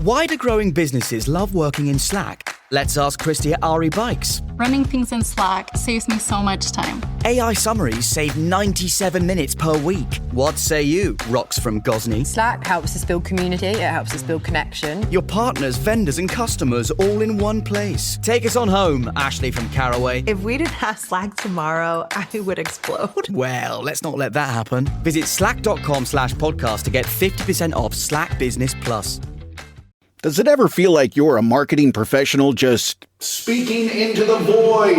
Why do growing businesses love working in Slack? Let's ask Christy at Ari Bikes. Running things in Slack saves me so much time. AI summaries save 97 minutes per week. What say you, Rox from Gosney? Slack helps us build community, it helps us build connection. Your partners, vendors and customers all in one place. Take us on home, Ashley from Caraway. If we didn't have Slack tomorrow, I would explode. Well, let's not let that happen. Visit slack.com/podcast to get 50% off Slack Business Plus. Does it ever feel like you're a marketing professional just speaking into the void?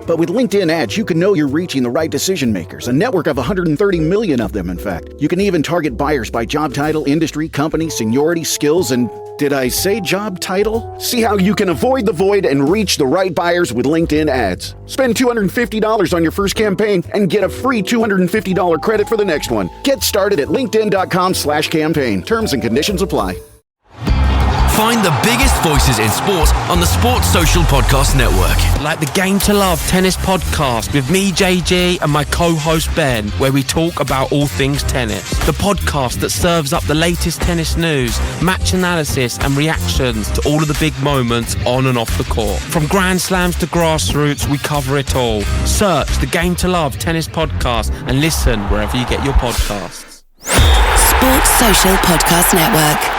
But with LinkedIn ads, you can know you're reaching the right decision makers, a network of 130 million of them, in fact. You can even target buyers by job title, industry, company, seniority, skills, and did I say job title? See how you can avoid the void and reach the right buyers with LinkedIn ads. Spend $250 on your first campaign and get a free $250 credit for the next one. Get started at linkedin.com/campaign. Terms and conditions apply. Find the biggest voices in sports on the Sports Social Podcast Network. Like the Game to Love tennis podcast with me, JG, and my co-host Ben, where we talk about all things tennis. The podcast that serves up the latest tennis news, match analysis and reactions to all of the big moments on and off the court. From Grand Slams to grassroots, we cover it all. Search the Game to Love tennis podcast and listen wherever you get your podcasts. Sports Social Podcast Network.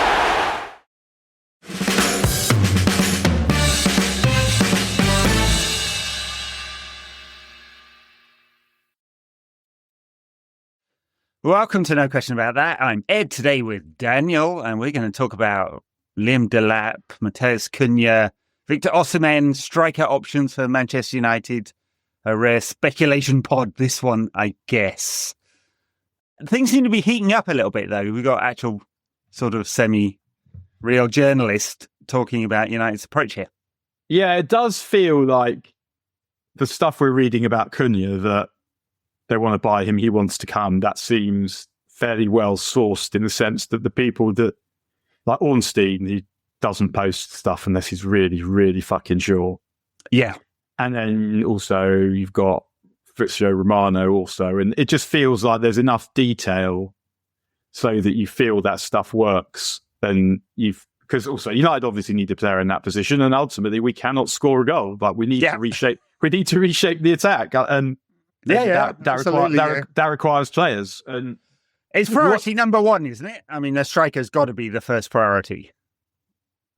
Welcome to No Question About That. I'm Ed today with Daniel, and we're going to talk about Liam Delap, Matteus Cunha, Victor Osimhen, striker options for Manchester United. A rare speculation pod, this one, I guess. Things seem to be heating up a little bit, though. We've got actual sort of semi-real journalist talking about United's approach here. Yeah, it does feel like the stuff we're reading about Cunha, that they want to buy him, he wants to come, that seems fairly well sourced in the sense that the people that, like Ornstein, he doesn't post stuff unless he's really, really fucking sure. Yeah. And then also you've got Fabrizio Romano also, and it just feels like there's enough detail so that you feel that stuff works. Then because also United obviously need a player in that position, and ultimately we cannot score a goal, but we need to reshape. We need to reshape the attack, and that requires players, and it's priority number one, isn't it? I mean, the striker's got to be the first priority.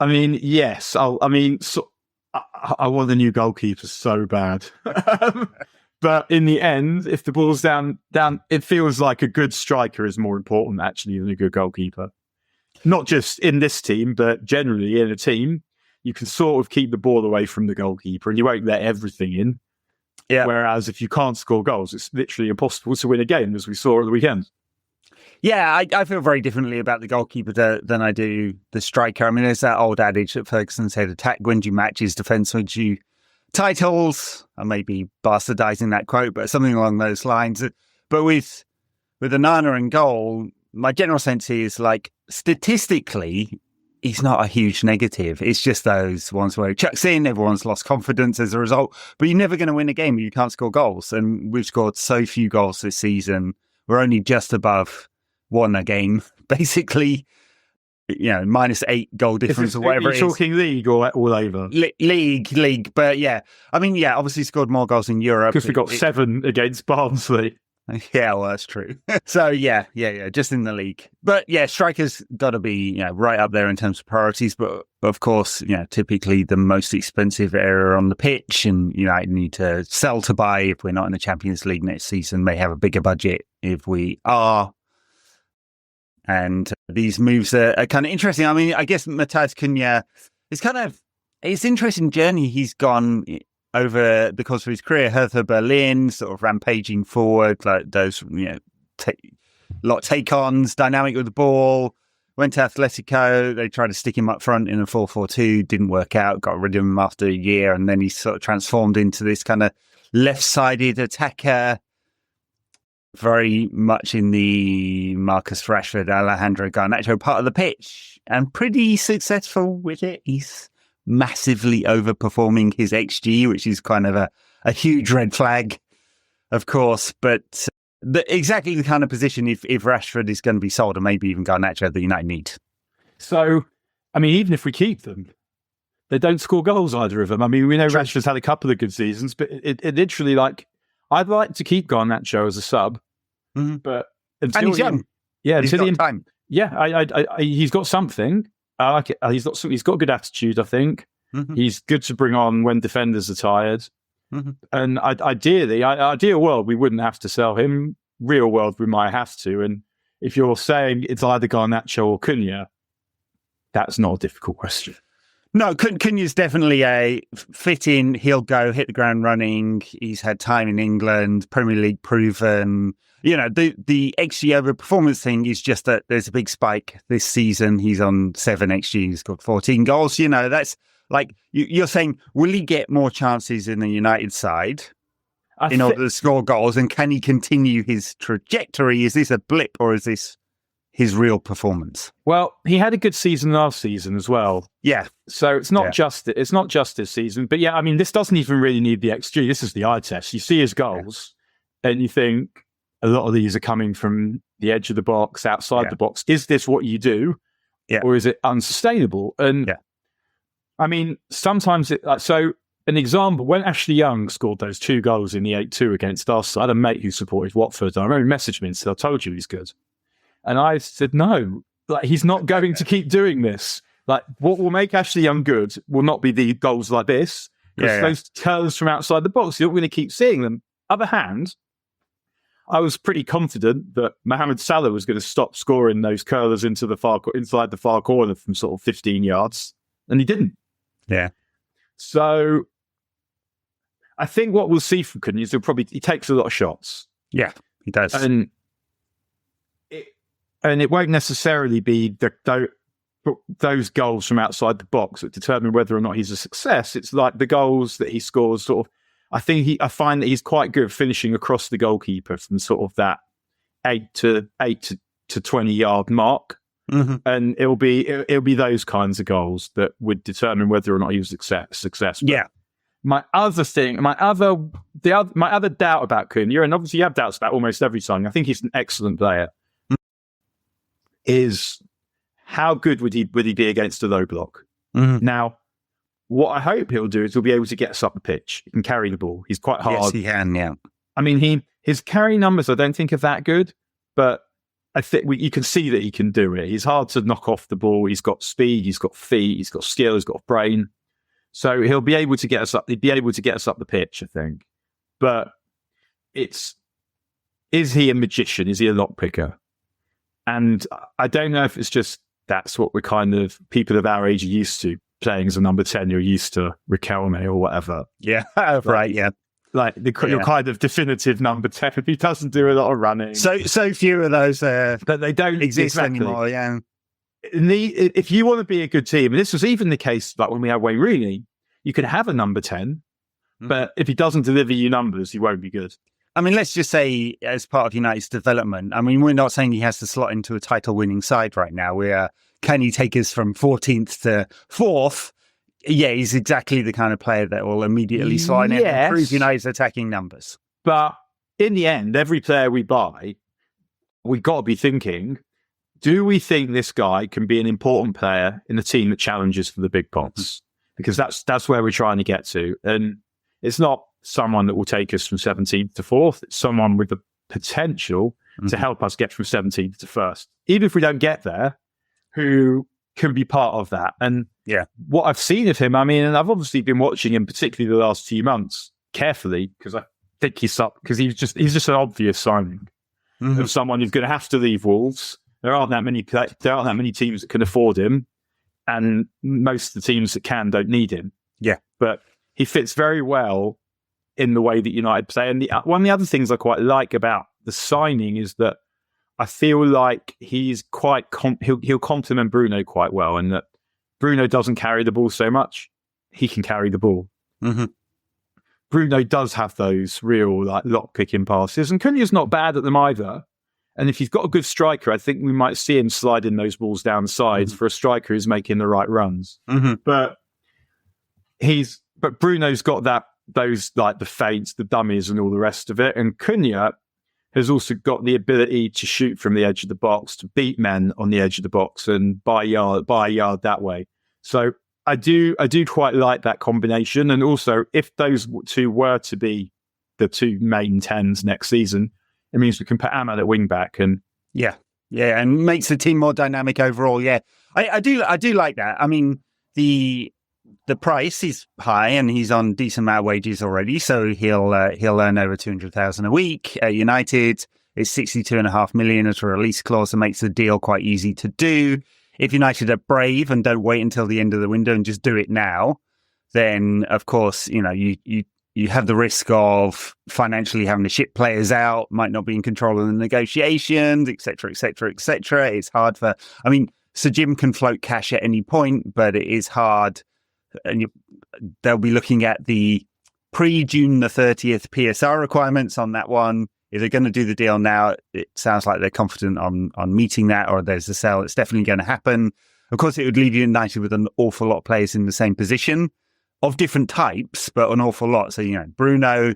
I mean, yes. I want the new goalkeeper so bad, but in the end, if the ball's down, it feels like a good striker is more important actually than a good goalkeeper. Not just in this team, but generally in a team, you can sort of keep the ball away from the goalkeeper, and you won't let everything in. Yeah. Whereas if you can't score goals, it's literally impossible to win a game, as we saw at the weekend. Yeah, I feel very differently about the goalkeeper than I do the striker. I mean, there's that old adage that Ferguson said, attack wins you matches, defence wins you titles. I may be bastardising that quote, but something along those lines. But with Onana in goal, my general sense is, like, statistically, he's not a huge negative. It's just those ones where he chucks in, everyone's lost confidence as a result. But you're never going to win a game if you can't score goals. And we've scored so few goals this season. We're only just above one a game, basically. -8 goal difference or whatever it is. You're talking league or all over? League. But yeah, I mean, yeah, obviously scored more goals in Europe. Because we got 7 against Barnsley. Yeah, well, that's true. So, yeah, just in the league. But, yeah, striker's got to be, right up there in terms of priorities. But, of course, typically the most expensive area on the pitch, and United need to sell to buy if we're not in the Champions League next season. May have a bigger budget if we are. And these moves are kind of interesting. I mean, I guess Matteus Cunha it's an interesting journey he's gone over the course of his career. Hertha Berlin, sort of rampaging forward, like those, lot of take-ons, dynamic with the ball. Went to Atletico. They tried to stick him up front in a 4-4-2. Didn't work out. Got rid of him after a year. And then he sort of transformed into this kind of left-sided attacker. Very much in the Marcus Rashford, Alejandro Garnacho part of the pitch. And pretty successful with it. He's massively overperforming his XG, which is kind of a huge red flag, of course. But exactly the kind of position if Rashford is going to be sold, and maybe even Garnacho, that United need. So, I mean, even if we keep them, they don't score goals, either of them. I mean, we know Rashford's had a couple of good seasons, but it literally, like, I'd like to keep Garnacho as a sub, but until and he's young. Yeah, he's got time. Yeah, he's got something. I like it. He's got good attitude, I think. He's good to bring on when defenders are tired. And ideal world, we wouldn't have to sell him. Real world, we might have to. And if you're saying it's either Garnacho or Cunha, that's not a difficult question. No, Cunha's definitely a fit in. He'll go hit the ground running. He's had time in England, Premier League proven. You know, the XG over performance thing is just that there's a big spike this season. He's on 7 XG. He's got 14 goals. You know, that's like you're saying, will he get more chances in the United side in order to score goals? And can he continue his trajectory? Is this a blip or is this his real performance? Well, he had a good season last season as well. Yeah. So it's not just this season. But yeah, I mean, this doesn't even really need the XG. This is the eye test. You see his goals and you think a lot of these are coming from the edge of the box, outside the box. Is this what you do? Yeah. Or is it unsustainable? And I mean, sometimes so an example, when Ashley Young scored those 2 goals in the 8-2 against us, I had a mate who supported Watford. I remember he messaged me and said, I told you he's good. And I said, no, like, he's not going to keep doing this. Like, what will make Ashley Young good will not be the goals like this. Because those curls from outside the box, you're not going to keep seeing them. Other hand, I was pretty confident that Mohamed Salah was going to stop scoring those curlers inside the far corner from sort of 15 yards. And he didn't. Yeah. So I think what we'll see from Cunha is he takes a lot of shots. Yeah, he does. And it won't necessarily be those goals from outside the box that determine whether or not he's a success. It's like the goals that he scores sort of, I find that he's quite good at finishing across the goalkeeper from sort of that 8 to 20 yard mark. And it'll be those kinds of goals that would determine whether or not he was success. Yeah. My other doubt about Cunha, and obviously you have doubts about almost every signing. I think he's an excellent player. Is how good would he be against a low block? Now, what I hope he'll do is he'll be able to get us up the pitch. He can carry the ball. He's quite hard. Yes, he can. Yeah. I mean, his carry numbers I don't think are that good, but I think you can see that he can do it. He's hard to knock off the ball. He's got speed. He's got feet. He's got skill. He's got brain. So he'll be able to get us up. He'd be able to get us up the pitch, I think. But is he a magician? Is he a lockpicker? And I don't know if it's just that's what we're kind of people of our age are used to, playing as a number 10. You're used to Riquelme or whatever. Yeah, right. Yeah. Like your kind of definitive number 10. He doesn't do a lot of running. So few of those that they don't exist anymore. Yeah. If you want to be a good team, and this was even the case like when we had Wayne Rooney, you could have a number 10, but if he doesn't deliver you numbers, he won't be good. I mean, let's just say as part of United's development, I mean, we're not saying he has to slot into a title-winning side right now. Can he take us from 14th to 4th? Yeah, he's exactly the kind of player that will immediately slot in and improve United's attacking numbers. But in the end, every player we buy, we've got to be thinking, do we think this guy can be an important player in a team that challenges for the big pots? Because that's where we're trying to get to. And it's not someone that will take us from 17th to 4th. It's someone with the potential to help us get from 17th to 1st. Even if we don't get there, who can be part of that. And what I've seen of him, I mean, and I've obviously been watching him, particularly the last few months, carefully, because I think he's just an obvious signing of someone who's going to have to leave Wolves. There aren't that many teams that can afford him, and most of the teams that can don't need him. Yeah. But he fits very well in the way that United play. And one of the other things I quite like about the signing is that I feel like he's quite he'll complement Bruno quite well, and that Bruno doesn't carry the ball so much. He can carry the ball. Bruno does have those real like lock kicking passes, and Cunha's not bad at them either. And if he's got a good striker, I think we might see him sliding those balls down the sides for a striker who's making the right runs. But Bruno's got those like the feints, the dummies, and all the rest of it. And Cunha, has also got the ability to shoot from the edge of the box, to beat men on the edge of the box and buy a yard that way. So I do quite like that combination. And also, if those two were to be the two main 10s next season, it means we can put Ahmad at wing back and and makes the team more dynamic overall. Yeah, I do like that. I mean, the price is high and he's on decent amount of wages already, so he'll earn over 200,000 a week at United. It's 62.5 million as a release clause that makes the deal quite easy to do. If United are brave and don't wait until the end of the window and just do it now, then of course, you have the risk of financially having to ship players out, might not be in control of the negotiations, etc., etc., etc. It's hard Sir Jim can float cash at any point, but it is hard. And they'll be looking at the pre-June the 30th PSR requirements on that one. If they're going to do the deal now, it sounds like they're confident on meeting that, or there's a sale that's definitely going to happen. Of course, it would leave United with an awful lot of players in the same position of different types, but an awful lot. So, Bruno,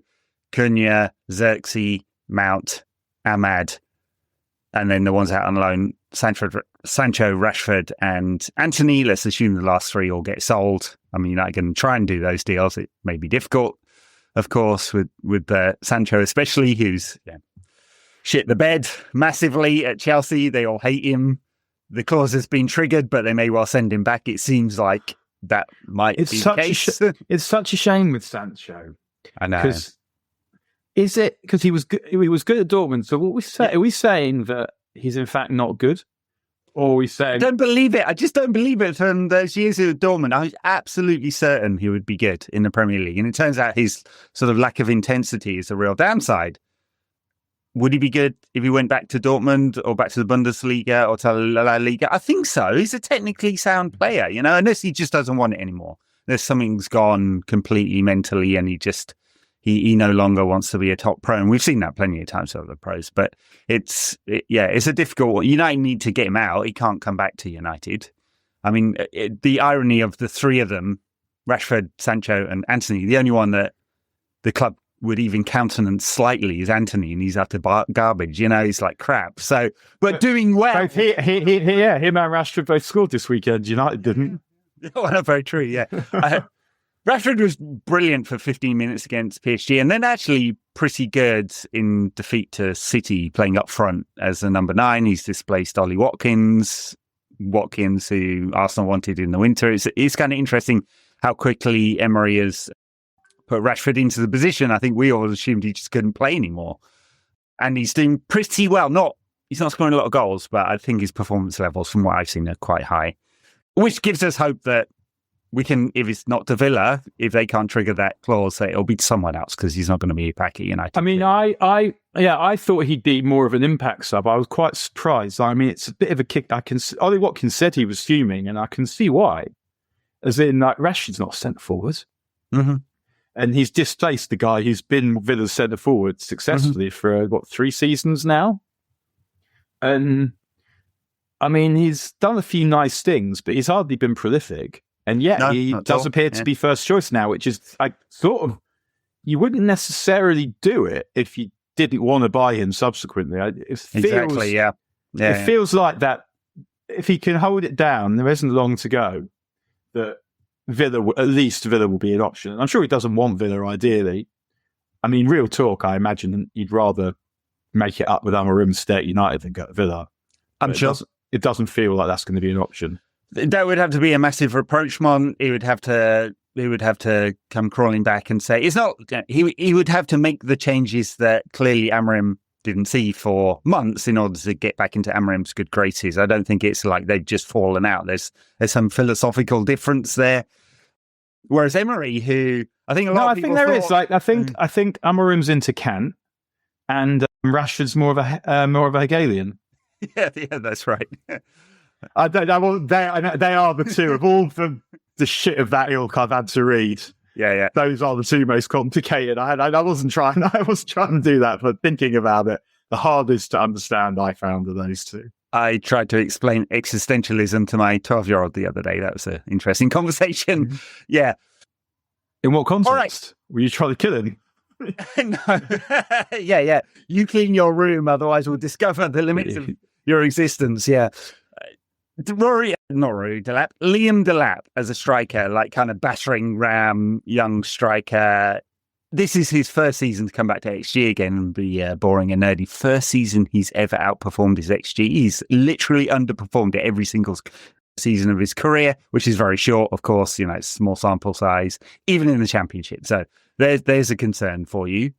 Cunha, Xerxes, Mount, Ahmad, and then the ones out on loan, Sancho, Rashford, and Antony. Let's assume the last three all get sold. I mean, United can try and do those deals. It may be difficult, of course, with Sancho especially, who's shit the bed massively at Chelsea. They all hate him. The clause has been triggered, but they may well send him back. It seems like that might be the case. It's such a shame with Sancho. I know. Is it because he was good at Dortmund? So what we say? Are we saying that he's in fact not good, or are we saying? I don't believe it. I just don't believe it. From those years at Dortmund, I was absolutely certain he would be good in the Premier League, and it turns out his sort of lack of intensity is a real downside. Would he be good if he went back to Dortmund or back to the Bundesliga or to La Liga? I think so. He's a technically sound player, unless he just doesn't want it anymore. There's something's gone completely mentally, and he no longer wants to be a top pro. And we've seen that plenty of times with other pros. But it's a difficult one. United need to get him out. He can't come back to United. I mean, the irony of the three of them, Rashford, Sancho, and Antony, the only one that the club would even countenance slightly is Antony, and he's utter garbage. He's like crap. So, but doing well. Both him and Rashford both scored this weekend. United didn't. Oh, not very true. Yeah, Rashford was brilliant for 15 minutes against PSG, and then actually pretty good in defeat to City, playing up front as a number 9. He's displaced Ollie Watkins, who Arsenal wanted in the winter. It's kind of interesting how quickly Emery has put Rashford into the position. I think we all assumed he just couldn't play anymore. And he's doing pretty well. He's not scoring a lot of goals, but I think his performance levels, from what I've seen, are quite high. Which gives us hope that we can, if it's not to Villa, if they can't trigger that clause, it'll be to someone else, because he's not going to be back at United. I mean, I thought he'd be more of an impact sub. I was quite surprised. I mean, it's a bit of a kick. Ollie Watkins said he was fuming, and I can see why. As in, Rashford's not centre forward. Mm-hmm. And he's displaced the guy who's been Villa's centre forward successfully for 3 seasons now. And I mean, he's done a few nice things, but he's hardly been prolific. And yet he does appear to be first choice now, which is you wouldn't necessarily do it if you didn't want to buy him subsequently. It feels like that if he can hold it down, there isn't long to go, that Villa will be an option. And I'm sure he doesn't want Villa ideally. I mean, real talk, I imagine he'd rather make it up with Amorim, stay at United than go to Villa. I'm sure. It doesn't feel like that's going to be an option. That would have to be a massive rapprochement. He would have to come crawling back and say, it's not, he would have to make the changes that clearly Amorim didn't see for months in order to get back into Amorim's good graces. I don't think it's like they've just fallen out. There's some philosophical difference there. Whereas Emery, who I think a lot of people there is. I think Amorim's into Kant, and Rashford's more of a Hegelian. Yeah, that's right. They are the two of all the shit of that ilk I've had to read. Yeah. Those are the two most complicated. I wasn't trying to do that, but thinking about it, the hardest to understand I found of those two. I tried to explain existentialism to my 12-year-old the other day. That was an interesting conversation. Yeah. In what context? All right. Were you trying to kill him? No. Yeah. You clean your room, otherwise we'll discover the limits of your existence. Yeah. Delap. Liam Delap as a striker, like kind of battering ram, young striker. This is his first season to come back to XG again and be boring and nerdy. First season he's ever outperformed his XG. He's literally underperformed it every single season of his career, which is very short, of course. You know, it's small sample size, even in the Championship. So there's a concern for you.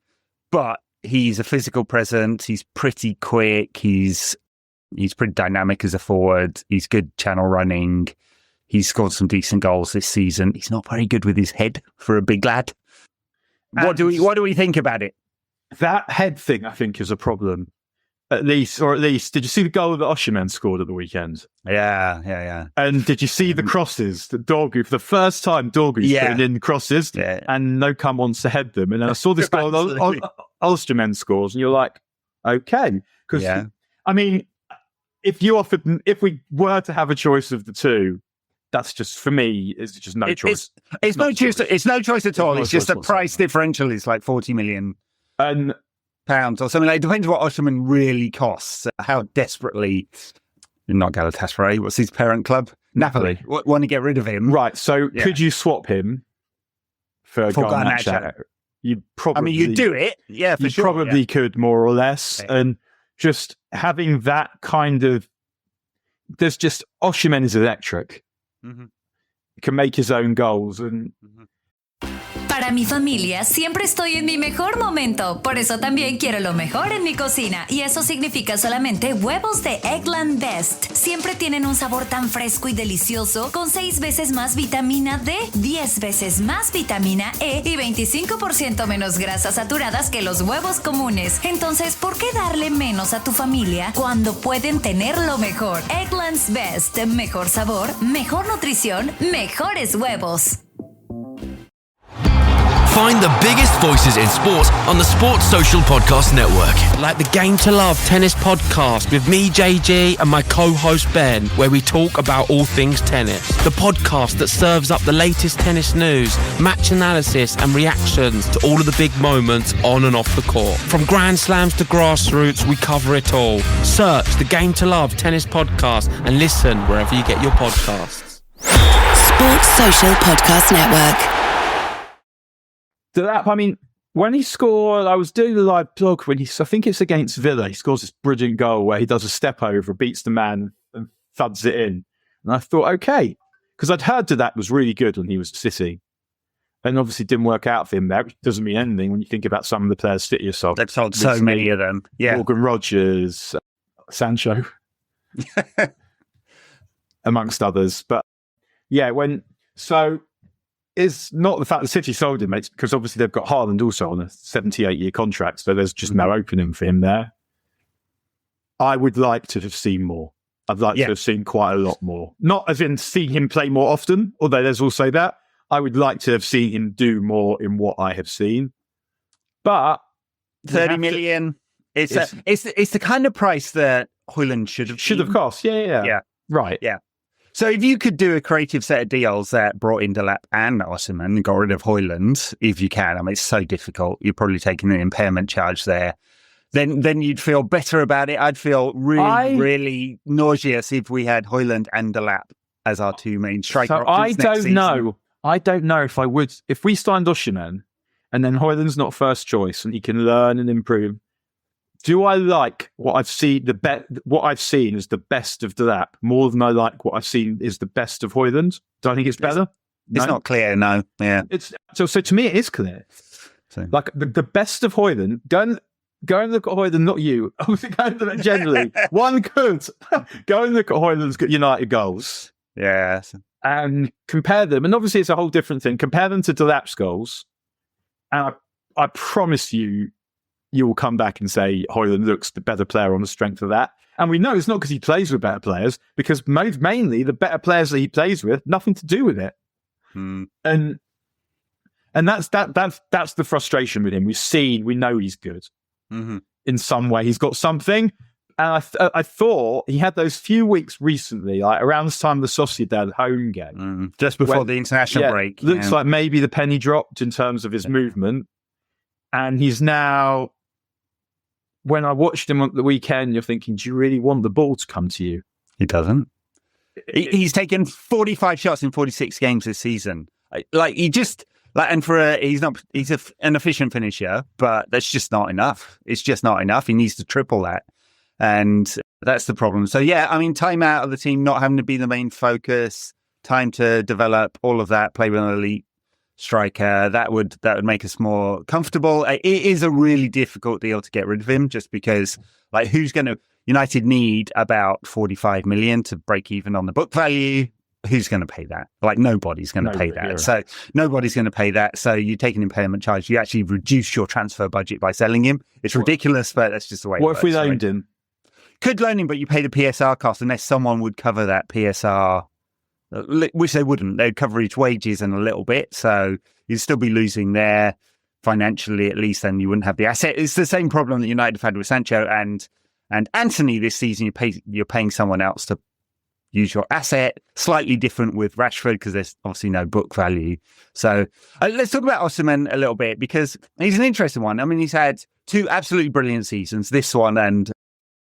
But he's a physical presence. He's pretty quick. He's pretty dynamic as a forward. He's good channel running. He's scored some decent goals this season. He's not very good with his head for a big lad. What do we think about it? That head thing, I think, is a problem. At least, did you see the goal that Osimhen scored at the weekend? Yeah. And did you see the crosses that Dorgu, for the first time, Dorgu's putting in crosses, and no come wants to head them. And then I saw this goal Osimhen scores, and you're like, okay. Because, I mean, if we were to have a choice of the two, that's just, for me, it's just no choice. It's no choice at all. It's just the price differential is like 40 million pounds or something. It depends what Osimhen really costs. How desperately, not Galatasaray, what's his parent club? Napoli. Want to get rid of him. Right. So could you swap him for Garnacho? You'd probably. I mean, you'd do it. Yeah, for sure. You probably could, more or less. Yeah. And just having that kind of, there's just, Osimhen is electric. Mm-hmm. He can make his own goals. And Para mi familia siempre estoy en mi mejor momento, por eso también quiero lo mejor en mi cocina, y eso significa solamente huevos de Eggland Best. Siempre tienen un sabor tan fresco y delicioso, con 6 veces más vitamina D, 10 veces más vitamina E y 25% menos grasas saturadas que los huevos comunes. Entonces, ¿por qué darle menos a tu familia cuando pueden tener lo mejor? Eggland's Best. Mejor sabor, mejor nutrición, mejores huevos. Find the biggest voices in sports on the Sports Social Podcast Network. Like the Game to Love tennis podcast with me, JG, and my co-host Ben, where we talk about all things tennis. The podcast that serves up the latest tennis news, match analysis and reactions to all of the big moments on and off the court. From Grand Slams to grassroots, we cover it all. Search the Game to Love tennis podcast and listen wherever you get your podcasts. Sports Social Podcast Network. I mean, when he scored, I was doing the live blog when I think it's against Villa, he scores this brilliant goal where he does a step over, beats the man and thuds it in. And I thought, okay, because I'd heard that was really good when he was at City. And obviously didn't work out for him there, which doesn't mean anything when you think about some of the players City have sold. They've sold so many of them. Yeah. Morgan Rogers, Sancho, amongst others. But yeah, it's not the fact that City sold him, it's because obviously they've got Haaland also on a 78-year contract, so there's just no opening for him there. I would like to have seen more. I'd like to have seen quite a lot more. Not as in seeing him play more often, although there's also that. I would like to have seen him do more in what I have seen. But 30 million, it's the kind of price that Højlund should have cost. Yeah. Right. Yeah. So if you could do a creative set of deals that brought in Delap and Osimhen and got rid of Højlund, if you can, I mean, it's so difficult. You're probably taking an impairment charge there. Then you'd feel better about it. I'd feel really nauseous if we had Højlund and Delap as our two main striker options next season. I don't know if I would. If we signed Osimhen and then Højlund's not first choice and he can learn and improve, do I like what I've seen? What I've seen is the best of Delap more than I like what I've seen is the best of Højlund. Do I think it's better? It's not clear. No, yeah. It's so to me it is clear. So. Like the best of Højlund. Go and look at Højlund, not you. Generally, one could go and look at Højlund's United goals. Yeah, and compare them. And obviously, it's a whole different thing. Compare them to Delap's goals, and I promise you. You will come back and say Højlund looks the better player on the strength of that. And we know it's not because he plays with better players, because mainly the better players that he plays with, nothing to do with it. And that's the frustration with him. We know he's good. Mm-hmm. In some way, he's got something. And I thought he had those few weeks recently, like around the time of the Sociedad home game. Just before the international break. Looks like maybe the penny dropped in terms of his movement. And he's now, when I watched him on the weekend, you're thinking, do you really want the ball to come to you? He doesn't. He's taken 45 shots in 46 games this season. He's an efficient finisher, but that's just not enough. It's just not enough. He needs to triple that. And that's the problem. So, yeah, I mean, time out of the team, not having to be the main focus, time to develop all of that, play with an elite striker, that would make us more comfortable. It is a really difficult deal to get rid of him, just because, like, United need about 45 million to break even on the book value. Who's going to pay that? Like, nobody's going to pay that. Right. So nobody's going to pay that. So you take an impairment charge. You actually reduce your transfer budget by selling him. It's ridiculous, but that's just the way it works. What if we loaned him? Could loan him, but you pay the PSR cost unless someone would cover that PSR, which they wouldn't. They'd cover his wages and a little bit. So you'd still be losing there financially, at least, and you wouldn't have the asset. It's the same problem that United have had with Sancho and Antony this season. You're paying someone else to use your asset. Slightly different with Rashford because there's obviously no book value. So let's talk about Osimhen a little bit, because he's an interesting one. I mean, he's had 2 absolutely brilliant seasons, this one and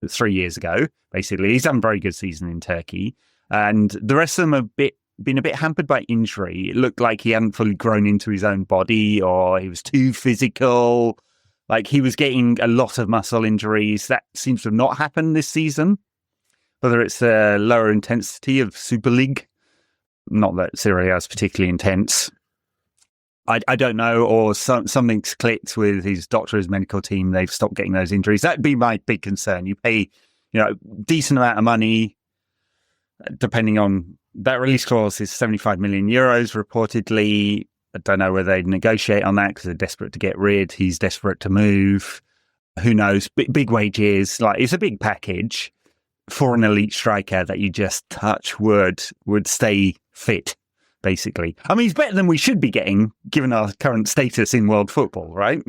3 years ago, basically. He's done a very good season in Turkey. And the rest of them have been a bit hampered by injury. It looked like he hadn't fully grown into his own body, or he was too physical. Like, he was getting a lot of muscle injuries. That seems to have not happened this season. Whether it's a lower intensity of Super League, not that Serie A is particularly intense, I don't know, or something's clicked with his doctor, his medical team. They've stopped getting those injuries. That'd be my big concern. You pay, decent amount of money, depending on that release clause is 75 million euros reportedly. I don't know whether they'd negotiate on that because they're desperate to get rid. He's desperate to move. Who knows? Big wages. Like, it's a big package for an elite striker that you just touch would stay fit, basically. I mean, he's better than we should be getting, given our current status in world football, right?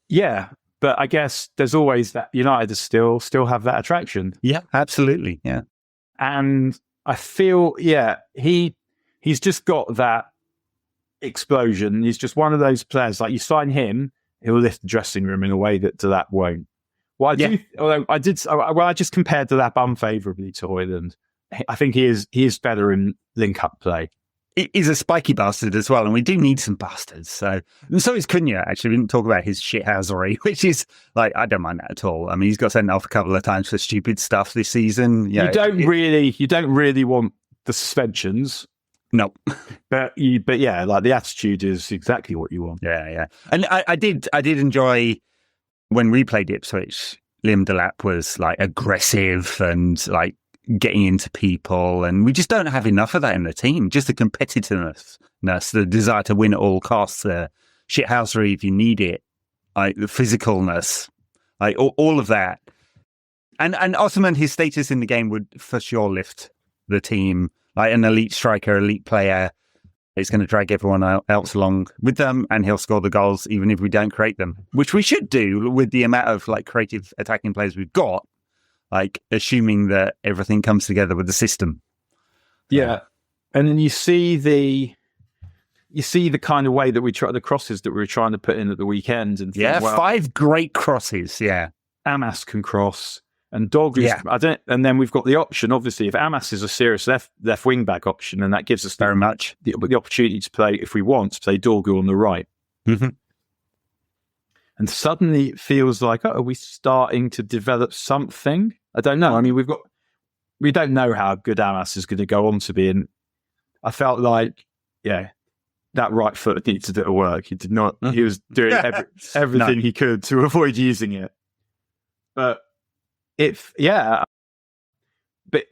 Yeah, but I guess there's always that United still have that attraction. Yeah, absolutely, yeah. And I feel, he's just got that explosion. He's just one of those players, like, you sign him, he'll lift the dressing room in a way that Delap won't. Well, I just compared Delap unfavourably to Højlund. I think he is better in link-up play. He's a spiky bastard as well, and we do need some bastards. So is Cunha, actually. We didn't talk about his shithousery, which is, like, I don't mind that at all. I mean, he's got sent off a couple of times for stupid stuff this season. You don't really want the suspensions. No. But yeah, like, the attitude is exactly what you want. Yeah. And I did enjoy when we played Ipswich. Liam Delap was, like, aggressive and, like, getting into people, and we just don't have enough of that in the team. Just the competitiveness, the desire to win at all costs, the shithousery if you need it, like the physicalness, like all of that. And Osimhen, his status in the game would for sure lift the team. Like, an elite striker, elite player, is going to drag everyone else along with them, and he'll score the goals even if we don't create them, which we should do with the amount of, like, creative attacking players we've got. Like, assuming that everything comes together with the system. Yeah. And then you see the kind of way that the crosses that we were trying to put in at the weekend. And think, 5 great crosses. Yeah. Amas can cross, and Douglas. Yeah. And then we've got the option, obviously, if Amas is a serious left wing back option, and that gives us very much the opportunity to play, if we want, to play Dorgu on the right. Mm-hmm. And suddenly it feels like, are we starting to develop something? I don't know. I mean, we don't know how good Amas is going to go on to be. And I felt like, that right foot needs a bit of work. He did not. He was doing everything he could to avoid using it. But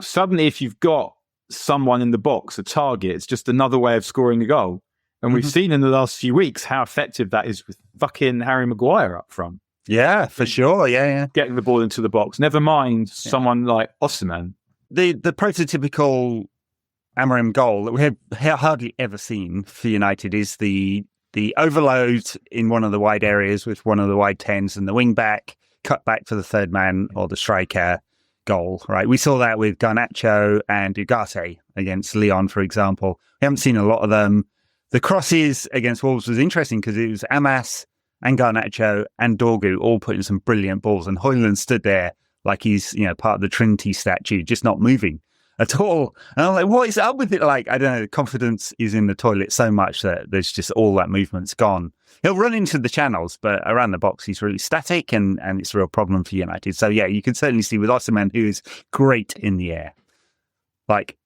suddenly, if you've got someone in the box, a target, it's just another way of scoring a goal. And we've seen in the last few weeks how effective that is with fucking Harry Maguire up front. Yeah, for sure. Yeah. Getting the ball into the box. Never mind someone like Osimhen. The prototypical Amorim goal that we have hardly ever seen for United is the overload in one of the wide areas with one of the wide 10s and the wing back, cut back for the third man or the striker goal, right? We saw that with Garnacho and Ugarte against Lyon, for example. We haven't seen a lot of them. The crosses against Wolves was interesting because it was Amas and Garnacho and Dorgu all putting some brilliant balls, and Højlund stood there like he's, part of the Trinity statue, just not moving at all. And I'm like, what is up with it? Like, I don't know, confidence is in the toilet so much that there's just all that movement's gone. He'll run into the channels, but around the box, he's really static, and it's a real problem for United. So, yeah, you can certainly see with Osimhen, who is great in the air. Like,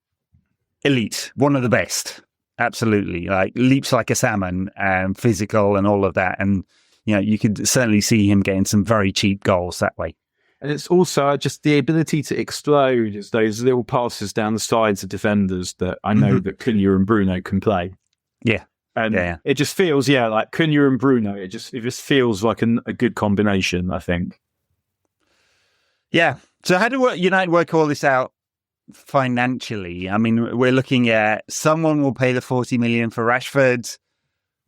elite, one of the best. Absolutely. Like, leaps like a salmon, physical and all of that. And, you could certainly see him getting some very cheap goals that way. And it's also just the ability to explode as those little passes down the sides of defenders that I know that Cunha and Bruno can play. Yeah. And it just feels, like Cunha and Bruno, it just feels like a good combination, I think. Yeah. So how do United work all this out financially? I mean, we're looking at someone will pay the 40 million for Rashford.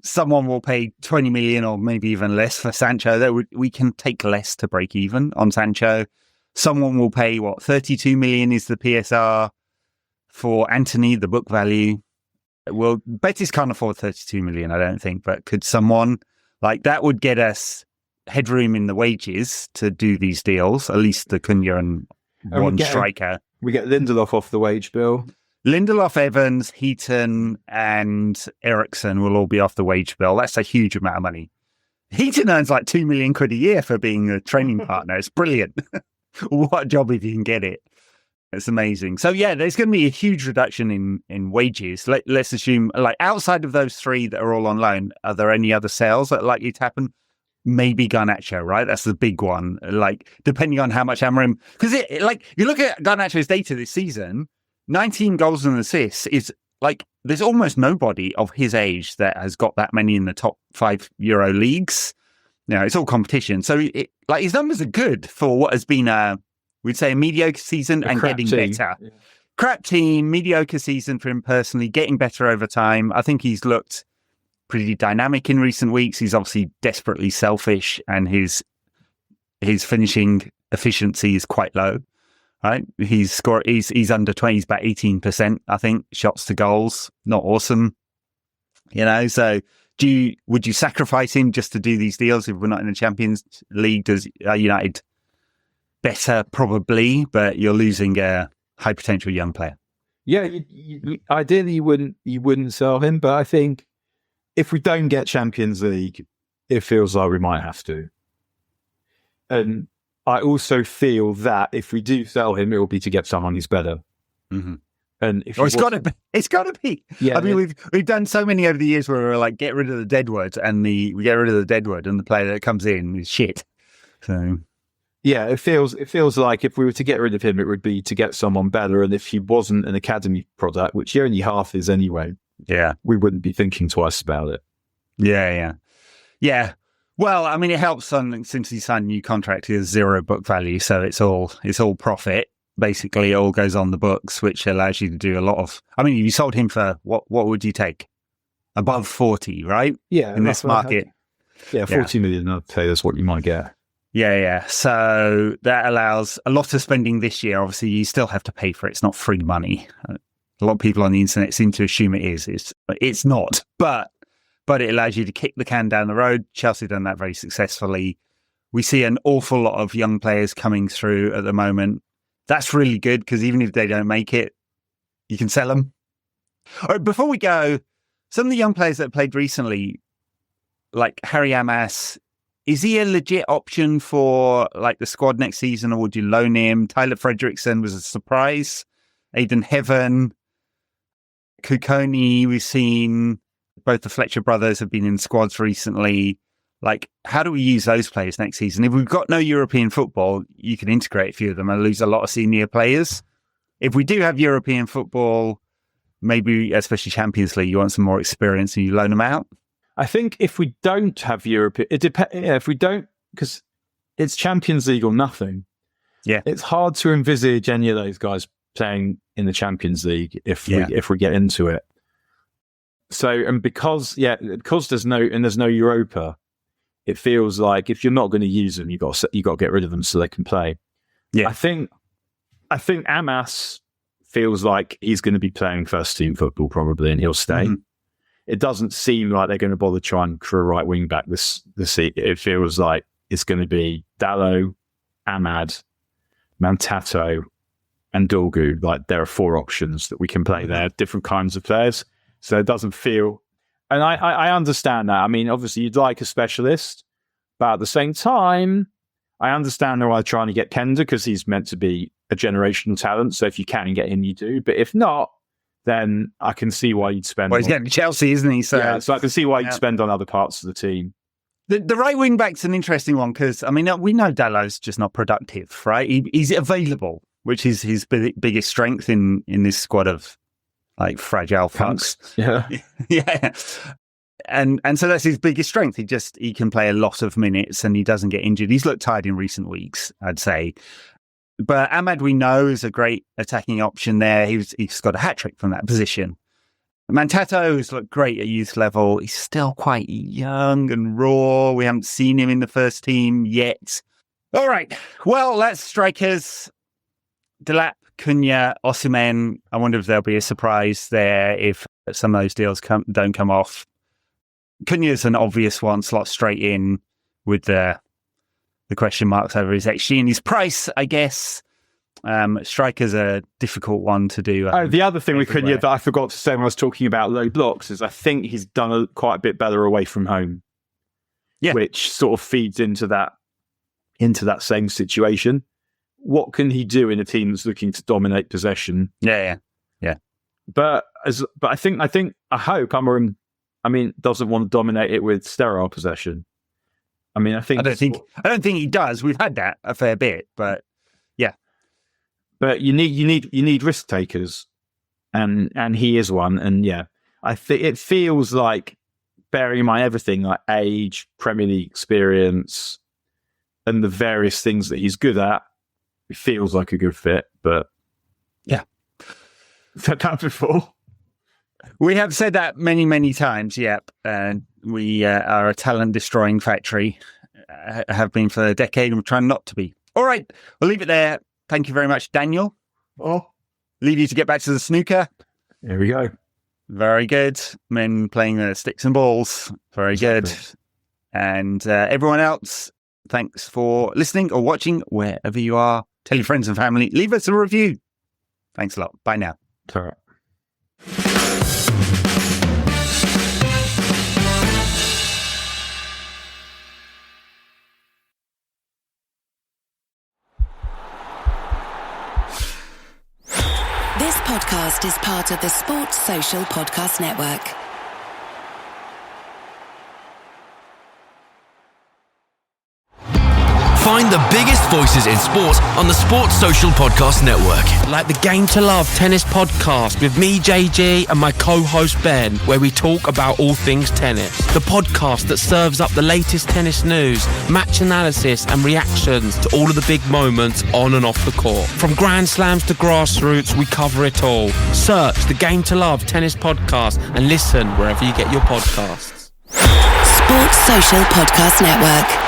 Someone will pay 20 million or maybe even less for Sancho. We can take less to break even on Sancho. Someone will pay 32 million is the PSR for Antony, the book value. Well, Betis can't afford 32 million, I don't think, but could someone like that would get us headroom in the wages to do these deals, at least the Cunha and one striker. We get Lindelof off the wage bill. Lindelof, Evans, Heaton, and Eriksson will all be off the wage bill. That's a huge amount of money. Heaton earns like 2 million quid a year for being a training partner. It's brilliant. What a job if you can get it. It's amazing. So, yeah, there's going to be a huge reduction in wages. Let's assume, like, outside of those three that are all on loan, are there any other sales that are likely to happen? Maybe Garnacho, right? That's the big one. Like, depending on how much Amorim... Because, you look at Garnacho's data this season, 19 goals and assists is, like, there's almost nobody of his age that has got that many in the top 5 Euro leagues. It's all competition. So, his numbers are good for what has been we'd say a mediocre season and getting better. Yeah. Crap team, mediocre season for him personally, getting better over time. I think he's looked pretty dynamic in recent weeks. He's obviously desperately selfish, and his finishing efficiency is quite low. Right? He's under 20, he's about 18%, I think, shots to goals. Not awesome. So would you sacrifice him just to do these deals if we're not in the Champions League? Does United better? Probably, but you're losing a high potential young player. Yeah, ideally you wouldn't sell him, but I think if we don't get Champions League, it feels like we might have to. And I also feel that if we do sell him, it will be to get someone who's better. Mm-hmm. And if it's got to be. Yeah, I mean, we've done so many over the years where we're like, get rid of the deadwood, and we get rid of the deadwood, and the player that comes in is shit. So. Yeah, it feels like if we were to get rid of him, it would be to get someone better. And if he wasn't an academy product, which he only half is anyway, we wouldn't be thinking twice about it. Yeah. Well, I mean, it helps since he signed a new contract, he has 0 book value, so it's all profit. Basically, it all goes on the books, which allows you to do a lot of. I mean, if you sold him for what would you take? Above 40, right? Yeah, in this market. 40 million. I'd say that's what you might get. Yeah. So that allows a lot of spending this year. Obviously, you still have to pay for it. It's not free money. A lot of people on the internet seem to assume it is. It's not. But it allows you to kick the can down the road. Chelsea have done that very successfully. We see an awful lot of young players coming through at the moment. That's really good because even if they don't make it, you can sell them. All right, before we go, some of the young players that played recently, like Harry Amas, is he a legit option for like the squad next season, or would you loan him? Tyler Fredrickson was a surprise. Aidan Heaven, Kukoni, we've seen both the Fletcher brothers have been in squads recently. Like, how do we use those players next season? If we've got no European football, you can integrate a few of them and lose a lot of senior players. If we do have European football, maybe especially Champions League, you want some more experience and you loan them out. I think if we don't have European, it depends. Yeah, if we don't, because it's Champions League or nothing. Yeah, it's hard to envisage any of those guys playing in the Champions League if we get into it. So, and because there's no Europa, it feels like if you're not going to use them, you got to get rid of them so they can play. Yeah, I think Amas feels like he's going to be playing first team football probably, and he'll stay. Mm-hmm. it doesn't seem like they're going to bother trying for a right wing back this season. It feels like it's going to be Dalot, Ahmad, Mantato, and Dorgu. Like, there are 4 options that we can play there, different kinds of players. So it doesn't feel... And I understand that. I mean, obviously, you'd like a specialist, but at the same time, I understand why they're trying to get Kenda, because he's meant to be a generational talent. So if you can get him, you do. But if not, then I can see why you'd spend... Well, he's getting Chelsea, isn't he? So I can see why you'd spend on other parts of the team. The right wing back's an interesting one, because, I mean, we know Dalot's just not productive, right? He's available, which is his biggest strength in this squad of like fragile punks. Yeah. Yeah. And so that's his biggest strength. He can play a lot of minutes and he doesn't get injured. He's looked tired in recent weeks, I'd say. But Ahmad, we know, is a great attacking option there. He's got a hat-trick from that position. Mantato has looked great at youth level. He's still quite young and raw. We haven't seen him in the first team yet. All right. Well, that's strikers. Delap, Cunha, Osimhen. I wonder if there'll be a surprise there if some of those deals don't come off. Cunha's an obvious one, slot straight in with the question marks over his XG and his price, I guess. Striker's a difficult one to do. The other thing with Cunha that I forgot to say when I was talking about low blocks is I think he's done quite a bit better away from home, which sort of feeds into that same situation. What can he do in a team that's looking to dominate possession? Yeah. But I hope Amorim, doesn't want to dominate it with sterile possession. I don't think he does. We've had that a fair bit, but yeah. But you need risk takers, and he is one. And yeah, I think it feels like, bearing in mind everything like age, Premier League experience, and the various things that he's good at, it feels like a good fit. But yeah, said that before. We have said that many, many times. Yep, we are a talent-destroying factory. Have been for a decade, and we're trying not to be. All right, we'll leave it there. Thank you very much, Daniel. Leave you to get back to the snooker. Here we go. Very good. Men playing the sticks and balls. Very good. And everyone else, thanks for listening or watching wherever you are. Tell your friends and family. Leave us a review. Thanks a lot. Bye now. All right. This podcast is part of the Sports Social Podcast Network. Find the biggest voices in sports on the Sports Social Podcast Network. Like the Game to Love tennis podcast with me, JG, and my co-host Ben, where we talk about all things tennis. The podcast that serves up the latest tennis news, match analysis and reactions to all of the big moments on and off the court. From Grand Slams to grassroots, we cover it all. Search the Game to Love tennis podcast and listen wherever you get your podcasts. Sports Social Podcast Network.